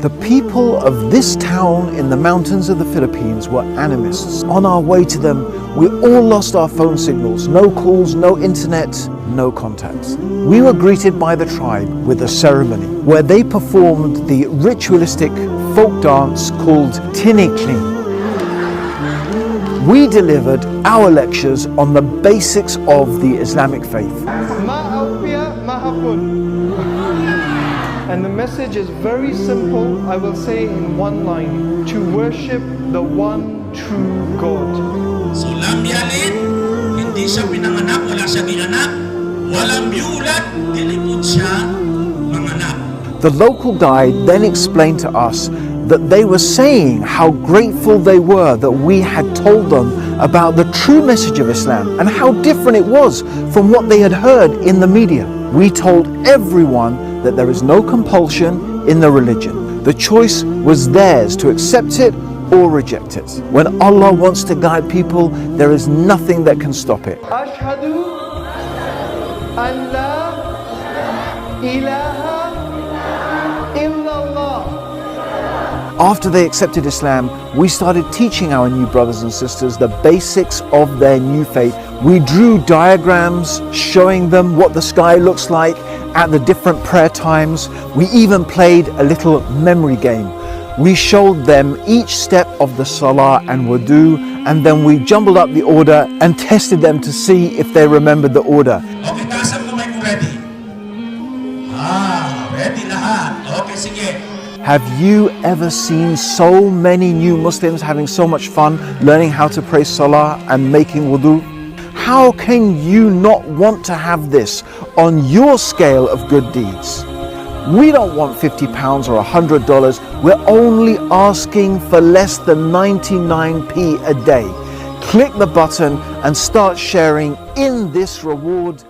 The people of this town in the mountains of the Philippines were animists. On our way to them, we all lost our phone signals. No calls, no internet, no contacts. We were greeted by the tribe with a ceremony where they performed the ritualistic folk dance called Tinikling. We delivered our lectures on the basics of the Islamic faith. And the message is very simple, I will say in one line: to worship the one true God. So lam yalid, hindi siya pinanganak, wala siya ginganak, walang yulat, dilimut siya manganak. The local guide then explained to us that they were saying how grateful they were that we had told them about the true message of Islam and how different it was from what they had heard in the media. We told everyone that there is no compulsion in the religion. The choice was theirs to accept it or reject it. When Allah wants to guide people, there is nothing that can stop it. Ashhadu an la ilaha illallah. After they accepted Islam, we started teaching our new brothers and sisters the basics of their new faith. We drew diagrams showing them what the sky looks like at the different prayer times. We even played a little memory game. We showed them each step of the salah and wudu, and then we jumbled up the order and tested them to see if they remembered the order. Okay, taas ang kamay mo, ready? Ready lahat. Okay, sige. Have you ever seen so many new Muslims having so much fun learning how to pray salah and making wudu? How can you not want to have this on your scale of good deeds? We don't want £50 or $100. We're only asking for less than 99p a day. Click the button and start sharing in this reward.